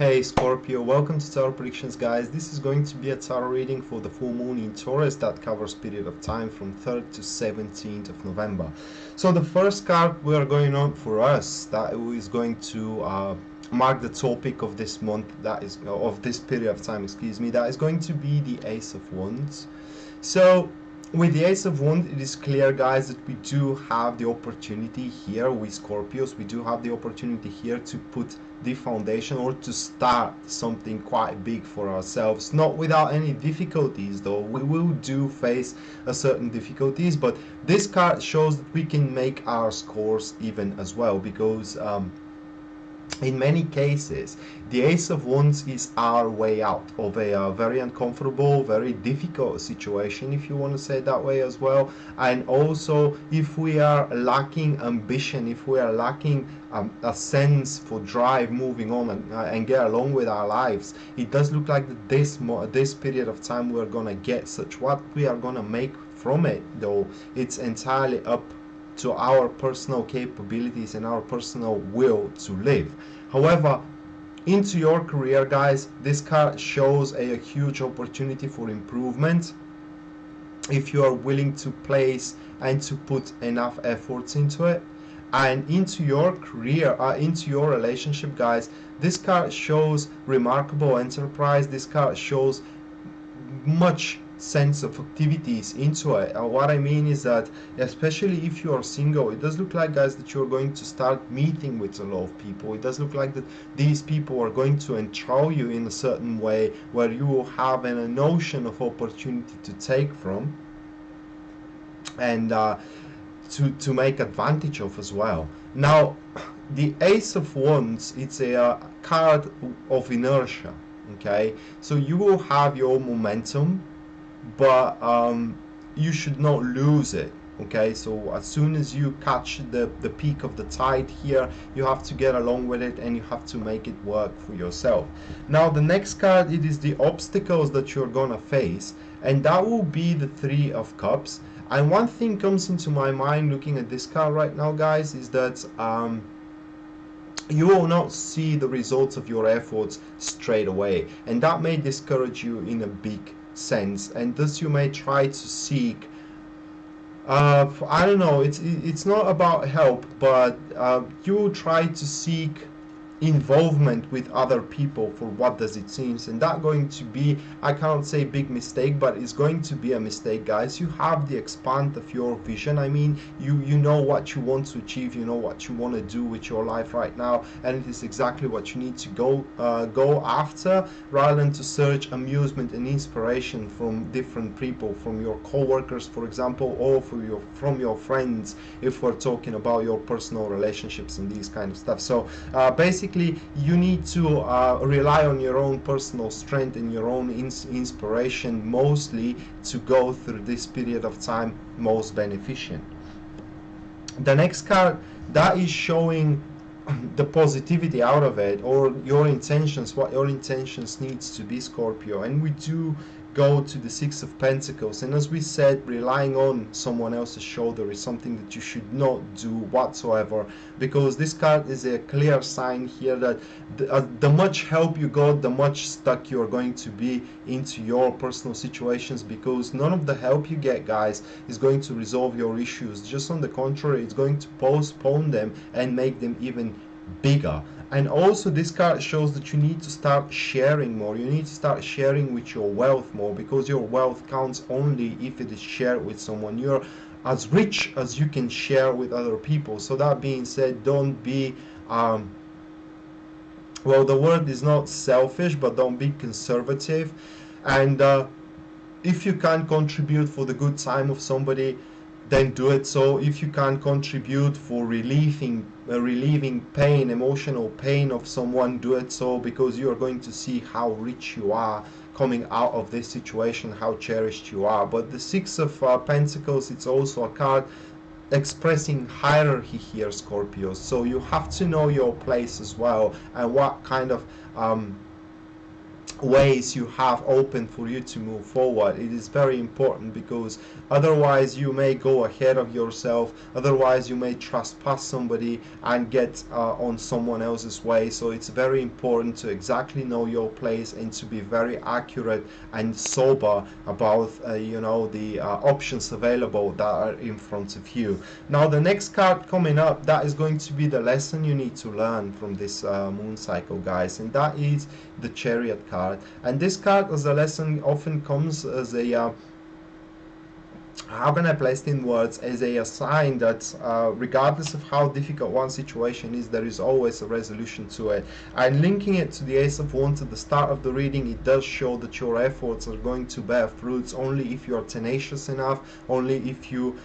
Hey Scorpio, welcome to Tarot Predictions, guys. This is going to be a tarot reading for the full moon in Taurus that covers period of time from 3rd to 17th of November. So the first card we are going on for us that is going to mark the topic of this month, that is of this period of time, excuse me, that is going to be the Ace of Wands. So with the Ace of Wands, it is clear, guys, that we do have the opportunity here with Scorpios. We do have the opportunity here to put the foundation or to start something quite big for ourselves, not without any difficulties though. We will do face a certain difficulties, but this card shows that we can make our scores even as well, because in many cases the Ace of Wands is our way out of a very uncomfortable, very difficult situation, if you want to say it that way as well. And also, if we are lacking ambition, if we are lacking a sense for drive moving on and get along with our lives, it does look like that this period of time we're gonna get such. What we are gonna make from it though, it's entirely up to our personal capabilities and our personal will to live. However, into your career, guys, this card shows a huge opportunity for improvement if you are willing to place and to put enough efforts into it. And into your career, into your relationship, guys, this card shows remarkable enterprise. This card shows much sense of activities into it. What I mean is that, especially if you are single, it does look like, guys, that you're going to start meeting with a lot of people. It does look like that these people are going to enthrall you in a certain way where you will have a notion of opportunity to take from and to make advantage of as well. Now, the Ace of Wands, it's a card of inertia. Okay, so you will have your momentum, but you should not lose it. Okay, so as soon as you catch the peak of the tide here, you have to get along with it and you have to make it work for yourself. Now the next card, it is the obstacles that you're gonna face, and that will be the Three of Cups. And one thing comes into my mind looking at this card right now, guys, is that you will not see the results of your efforts straight away, and that may discourage you in a big sense, and thus you may try to seek I don't know, it's not about help, but you will try to seek involvement with other people for what does it seems, and that going to be, I can't say big mistake, but it's going to be a mistake, guys. You have the expand of your vision. I mean, you know what you want to achieve, you know what you want to do with your life right now, and it is exactly what you need to go after, rather than to search amusement and inspiration from different people, from your co-workers, for example, or from your friends, if we're talking about your personal relationships and these kind of stuff. So basically, you need to rely on your own personal strength and your own inspiration mostly to go through this period of time most beneficent. The next card, that is showing the positivity out of it, or your intentions, what your intentions needs to be, Scorpio. And we do go to the Six of Pentacles, and as we said, relying on someone else's shoulder is something that you should not do whatsoever, because this card is a clear sign here that the much help you got, the much stuck you're going to be into your personal situations, because none of the help you get, guys, is going to resolve your issues. Just on the contrary, it's going to postpone them and make them even bigger. And also this card shows that you need to start sharing more. You need to start sharing with your wealth more, because your wealth counts only if it is shared with someone. You're as rich as you can share with other people. So that being said, don't be well, the word is not selfish, but don't be conservative. And if you can contribute for the good time of somebody, then do it. So if you can contribute for relieving pain, emotional pain of someone, do it so, because you are going to see how rich you are coming out of this situation, how cherished you are. But the Six of Pentacles, it's also a card expressing hierarchy here, Scorpios. So you have to know your place as well, and what kind of ways you have open for you to move forward. It is very important, because otherwise you may go ahead of yourself, otherwise you may trespass somebody and get on someone else's way. So it's very important to exactly know your place and to be very accurate and sober about the options available that are in front of you. Now the next card coming up, that is going to be the lesson you need to learn from this moon cycle, guys, and that is the Chariot card. And this card as a lesson often comes as a how can I place it in words, as a sign that regardless of how difficult one situation is, there is always a resolution to it. And linking it to the Ace of Wands at the start of the reading, it does show that your efforts are going to bear fruits only if you are tenacious enough, only if you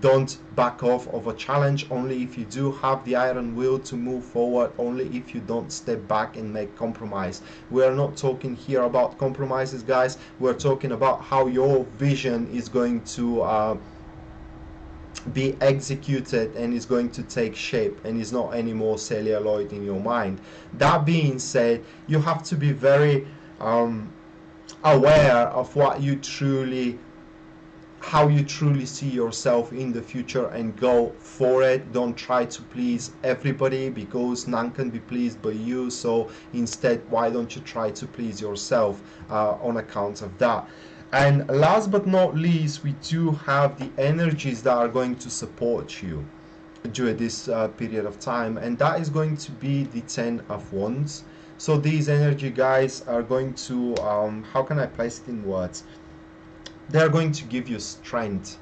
don't back off of a challenge, only if you do have the iron will to move forward, only if you don't step back and make compromise. We are not talking here about compromises, guys. We're talking about how your vision is going to be executed and is going to take shape and is not anymore celluloid in your mind. That being said, you have to be very aware of what you truly, how you truly see yourself in the future, and go for it. Don't try to please everybody, because none can be pleased by you. So instead, why don't you try to please yourself on account of that? And last but not least, we do have the energies that are going to support you during this period of time, and that is going to be the 10 of Wands. So these energy, guys, are going to how can I place it in words, they're going to give you strength,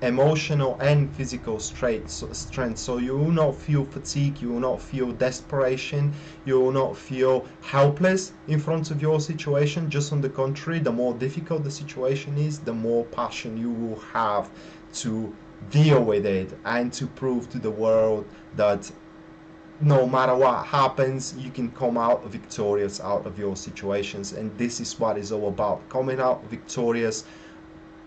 emotional and physical strength. So you will not feel fatigue, you will not feel desperation, you will not feel helpless in front of your situation. Just on the contrary, the more difficult the situation is, the more passion you will have to deal with it and to prove to the world that no matter what happens, you can come out victorious out of your situations. And this is what it's all about, coming out victorious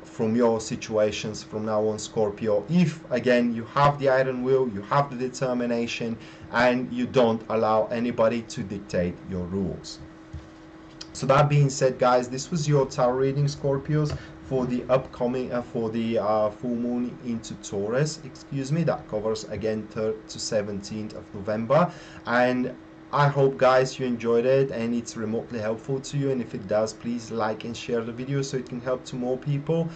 from your situations from now on, Scorpio, if again you have the iron will, you have the determination, and you don't allow anybody to dictate your rules. So that being said, guys, this was your tarot reading, Scorpios, for the upcoming for the full moon into Taurus, excuse me, that covers again 3rd to 17th of November. And I hope, guys, you enjoyed it and it's remotely helpful to you. And if it does, please like and share the video so it can help to more people.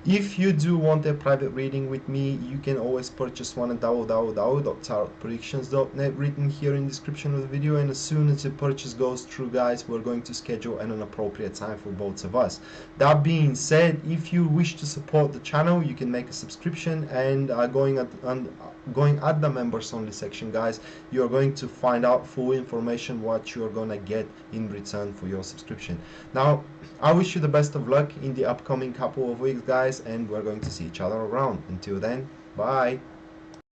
If you do want a private reading with me, you can always purchase one at www.tarotpredictions.net, written here in the description of the video. And as soon as the purchase goes through, guys, we're going to schedule an appropriate time for both of us. That being said, if you wish to support the channel, you can make a subscription, and going at the members only section, guys, you're going to find out full information what you're gonna get in return for your subscription. Now, I wish you the best of luck in the upcoming couple of weeks, guys, and we're going to see each other around. Until then, bye.